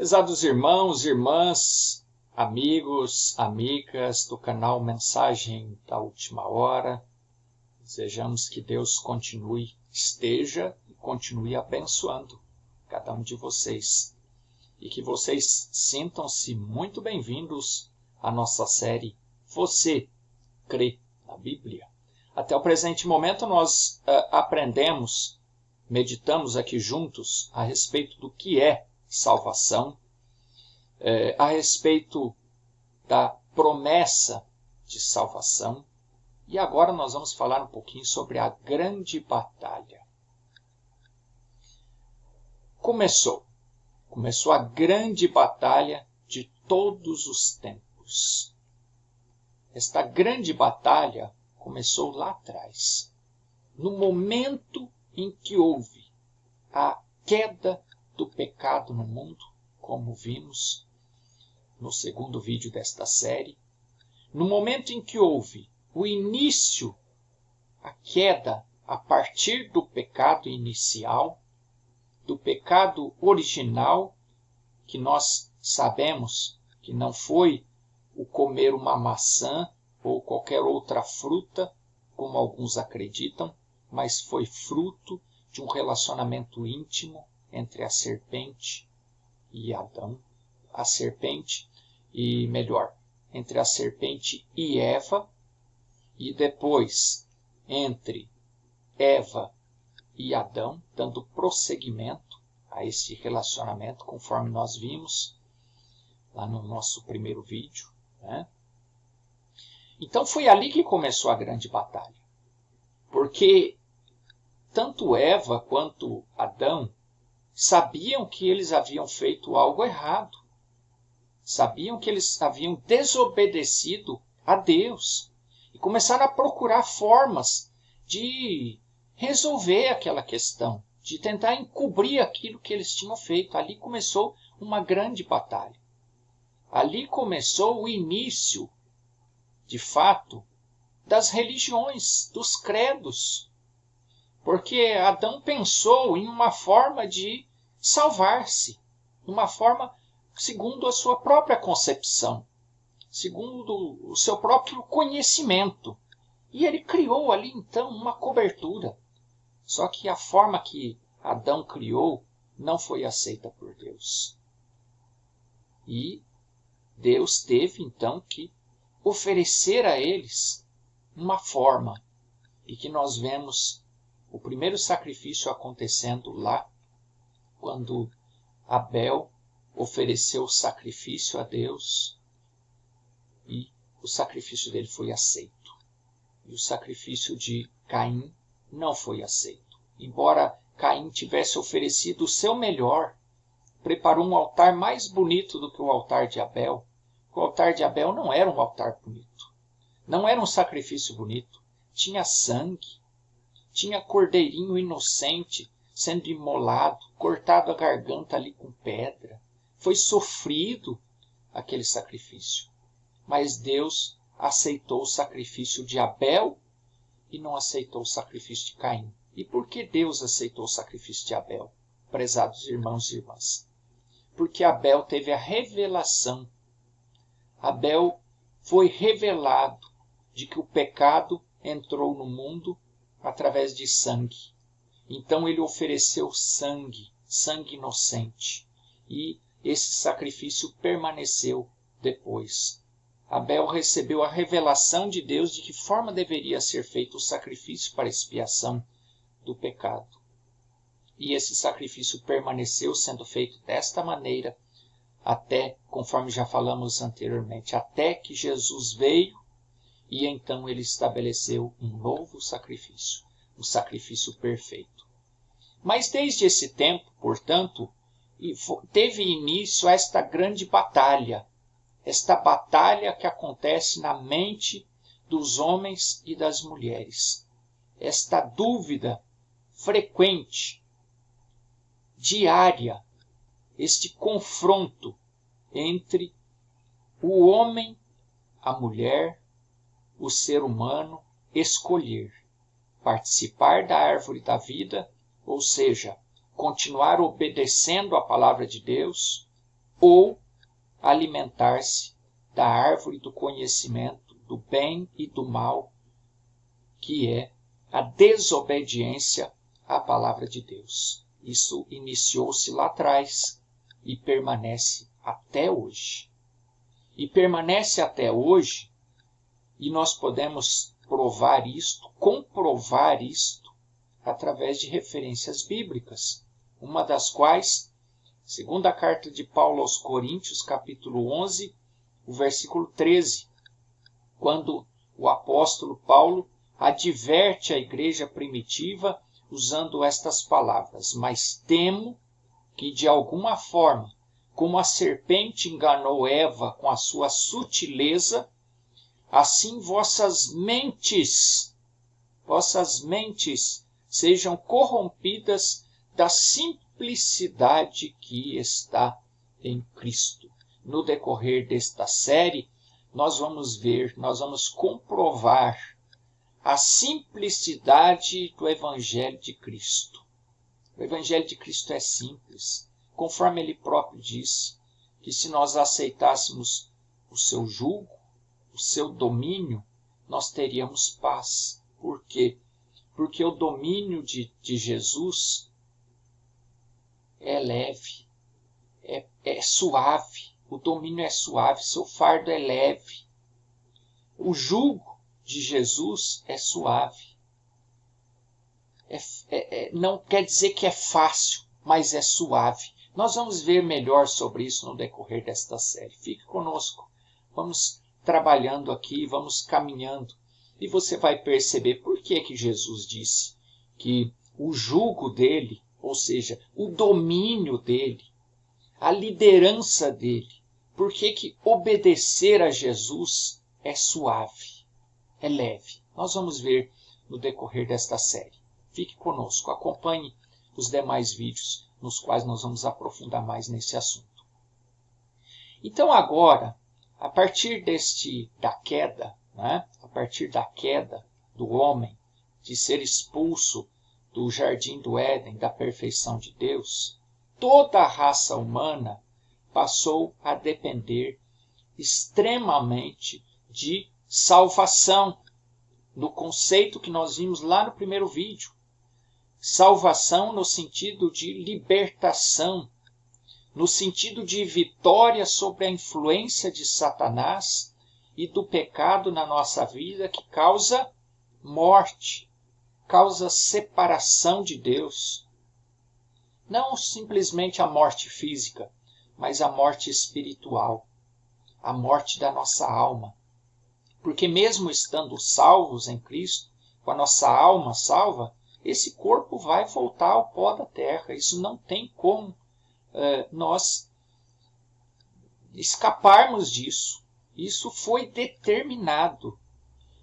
Prezados irmãos, irmãs, amigos, amigas do canal Mensagem da Última Hora, desejamos que Deus esteja e continue abençoando cada um de vocês. E que vocês sintam-se muito bem-vindos à nossa série Você Crê na Bíblia? Até o presente momento nós meditamos aqui juntos a respeito do que é salvação, a respeito da promessa de salvação. E agora nós vamos falar um pouquinho sobre a grande batalha. Começou a grande batalha de todos os tempos. Esta grande batalha começou lá atrás, no momento em que houve a queda do pecado no mundo, como vimos no segundo vídeo desta série. No momento em que houve o início, a queda a partir do pecado inicial, do pecado original, que nós sabemos que não foi o comer uma maçã ou qualquer outra fruta, como alguns acreditam, mas foi fruto de um relacionamento íntimo entre a serpente e Adão, entre a serpente e Eva, e depois entre Eva e Adão, dando prosseguimento a esse relacionamento, conforme nós vimos lá no nosso primeiro vídeo, né? Então foi ali que começou a grande batalha, porque tanto Eva quanto Adão sabiam que eles haviam feito algo errado. Sabiam que eles haviam desobedecido a Deus. E começaram a procurar formas de resolver aquela questão, de tentar encobrir aquilo que eles tinham feito. Ali começou uma grande batalha. Ali começou o início, de fato, das religiões, dos credos. Porque Adão pensou em uma forma de salvar-se, uma forma segundo a sua própria concepção, segundo o seu próprio conhecimento. E ele criou ali então uma cobertura. Só que a forma que Adão criou não foi aceita por Deus. E Deus teve então que oferecer a eles uma forma. E que nós vemos o primeiro sacrifício acontecendo lá, quando Abel ofereceu o sacrifício a Deus e o sacrifício dele foi aceito. E o sacrifício de Caim não foi aceito. Embora Caim tivesse oferecido o seu melhor, preparou um altar mais bonito do que o altar de Abel. O altar de Abel não era um altar bonito. Não era um sacrifício bonito. Tinha sangue. Tinha cordeirinho inocente sendo imolado, cortado a garganta ali com pedra. Foi sofrido aquele sacrifício. Mas Deus aceitou o sacrifício de Abel e não aceitou o sacrifício de Caim. E por que Deus aceitou o sacrifício de Abel, prezados irmãos e irmãs? Porque Abel teve a revelação. Abel foi revelado de que o pecado entrou no mundo através de sangue. Então ele ofereceu sangue inocente. E esse sacrifício permaneceu depois. Abel recebeu a revelação de Deus de que forma deveria ser feito o sacrifício para expiação do pecado. E esse sacrifício permaneceu sendo feito desta maneira até, conforme já falamos anteriormente, até que Jesus veio e então ele estabeleceu um novo sacrifício, um sacrifício perfeito. Mas desde esse tempo, portanto, teve início esta grande batalha, esta batalha que acontece na mente dos homens e das mulheres, esta dúvida frequente, diária, este confronto entre o homem, a mulher, o ser humano escolher participar da árvore da vida, ou seja, continuar obedecendo a palavra de Deus, ou alimentar-se da árvore do conhecimento do bem e do mal, que é a desobediência à palavra de Deus. Isso iniciou-se lá atrás e permanece até hoje. E permanece até hoje, e nós podemos provar isto, comprovar isto, através de referências bíblicas, uma das quais, segundo a carta de Paulo aos Coríntios, capítulo 11, o versículo 13, quando o apóstolo Paulo adverte a igreja primitiva usando estas palavras: mas temo que de alguma forma, como a serpente enganou Eva com a sua sutileza, assim vossas mentes sejam corrompidas da simplicidade que está em Cristo. No decorrer desta série, nós vamos comprovar a simplicidade do Evangelho de Cristo. O Evangelho de Cristo é simples, conforme ele próprio disse, que se nós aceitássemos o seu jugo, o seu domínio, nós teríamos paz. Por quê? Porque o domínio de Jesus é leve, é suave. O domínio é suave, seu fardo é leve. O jugo de Jesus é suave. Não quer dizer que é fácil, mas é suave. Nós vamos ver melhor sobre isso no decorrer desta série. Fique conosco. Vamos trabalhando aqui, vamos caminhando. E você vai perceber por que Jesus disse que o jugo dele, ou seja, o domínio dele, a liderança dele, por que obedecer a Jesus é suave, é leve. Nós vamos ver no decorrer desta série. Fique conosco, acompanhe os demais vídeos nos quais nós vamos aprofundar mais nesse assunto. Então agora, a partir da queda, a partir da queda do homem, de ser expulso do jardim do Éden, da perfeição de Deus, toda a raça humana passou a depender extremamente de salvação, no conceito que nós vimos lá no primeiro vídeo. Salvação no sentido de libertação, no sentido de vitória sobre a influência de Satanás e do pecado na nossa vida, que causa morte, causa separação de Deus. Não simplesmente a morte física, mas a morte espiritual, a morte da nossa alma. Porque mesmo estando salvos em Cristo, com a nossa alma salva, esse corpo vai voltar ao pó da terra. Isso não tem como nós escaparmos disso. Isso foi determinado.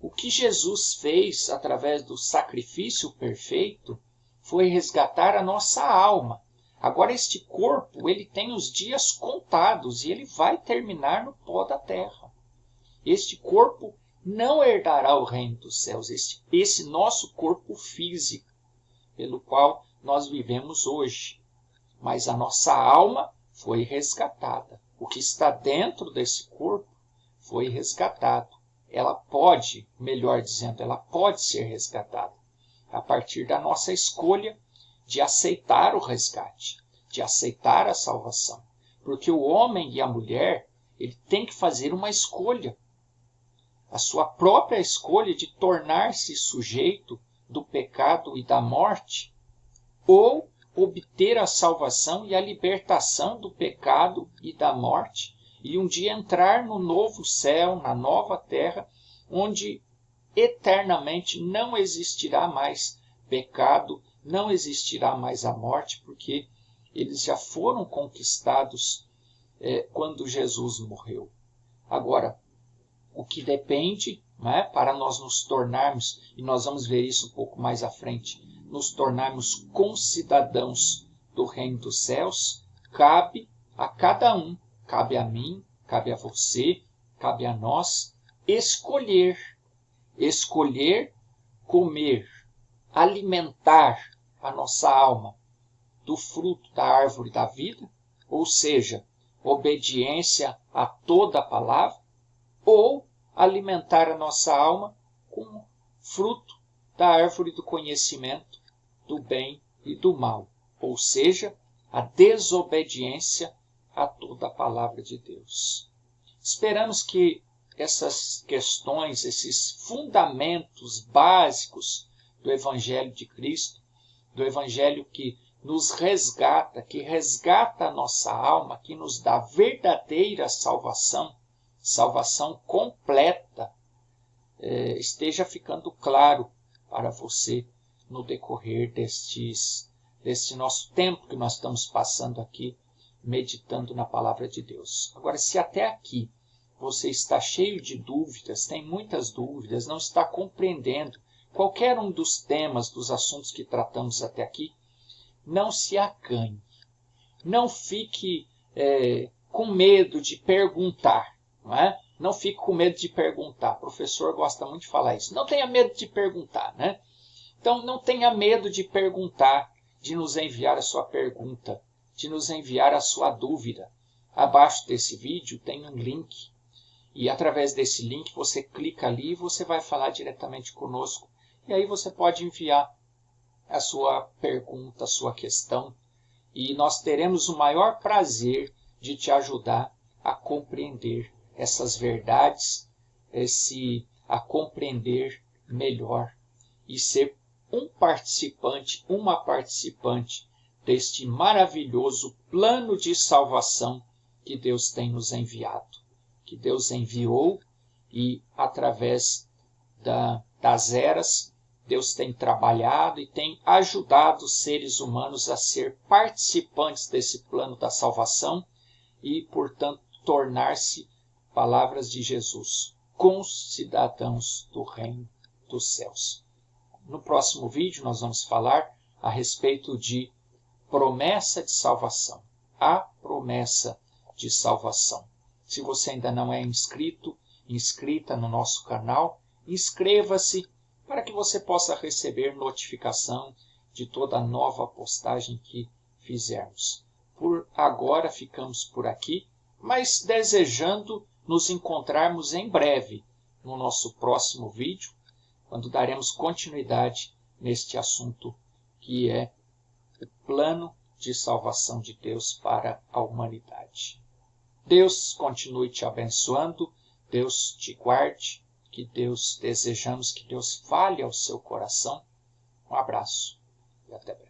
O que Jesus fez através do sacrifício perfeito foi resgatar a nossa alma. Agora este corpo, ele tem os dias contados e ele vai terminar no pó da terra. Este corpo não herdará o reino dos céus, esse nosso corpo físico, pelo qual nós vivemos hoje. Mas a nossa alma foi resgatada. O que está dentro desse corpo foi resgatado. Ela pode, melhor dizendo, ela pode ser resgatada a partir da nossa escolha de aceitar o resgate, de aceitar a salvação. Porque o homem e a mulher, ele tem que fazer uma escolha. A sua própria escolha de tornar-se sujeito do pecado e da morte, ou obter a salvação e a libertação do pecado e da morte, e um dia entrar no novo céu, na nova terra, onde eternamente não existirá mais pecado, não existirá mais a morte, porque eles já foram conquistados quando Jesus morreu. Agora, o que depende, para nós nos tornarmos, e nós vamos ver isso um pouco mais à frente, nos tornarmos concidadãos do reino dos céus, cabe a cada um, cabe a mim, cabe a você, cabe a nós, escolher comer, alimentar a nossa alma do fruto da árvore da vida, ou seja, obediência a toda a palavra, ou alimentar a nossa alma com fruto da árvore do conhecimento do bem e do mal, ou seja, a desobediência a toda a palavra de Deus. Esperamos que essas questões, esses fundamentos básicos do Evangelho de Cristo, do Evangelho que nos resgata, que resgata a nossa alma, que nos dá verdadeira salvação, salvação completa, esteja ficando claro para você no decorrer deste nosso tempo que nós estamos passando aqui, meditando na palavra de Deus. Agora, se até aqui você está cheio de dúvidas, tem muitas dúvidas, não está compreendendo qualquer um dos temas, dos assuntos que tratamos até aqui, não se acanhe. Não fique com medo de perguntar. Não é? Não fique com medo de perguntar. O professor gosta muito de falar isso. Não tenha medo de perguntar. Né? Então, não tenha medo de perguntar, de nos enviar a sua pergunta, de nos enviar a sua dúvida. Abaixo desse vídeo tem um link. E através desse link você clica ali e você vai falar diretamente conosco. E aí você pode enviar a sua pergunta, a sua questão. E nós teremos o maior prazer de te ajudar a compreender essas verdades, a compreender melhor e ser um participante, uma participante deste maravilhoso plano de salvação que Deus tem nos enviado. Que Deus enviou e, através das eras, Deus tem trabalhado e tem ajudado os seres humanos a ser participantes desse plano da salvação e, portanto, tornar-se, palavras de Jesus, concidadãos do reino dos céus. No próximo vídeo nós vamos falar a respeito de promessa de salvação. A promessa de salvação. Se você ainda não é inscrita no nosso canal, inscreva-se para que você possa receber notificação de toda nova postagem que fizermos. Por agora ficamos por aqui, mas desejando nos encontrarmos em breve no nosso próximo vídeo, quando daremos continuidade neste assunto que é o plano de salvação de Deus para a humanidade. Deus continue te abençoando, Deus te guarde, desejamos que Deus fale ao seu coração. Um abraço e até breve.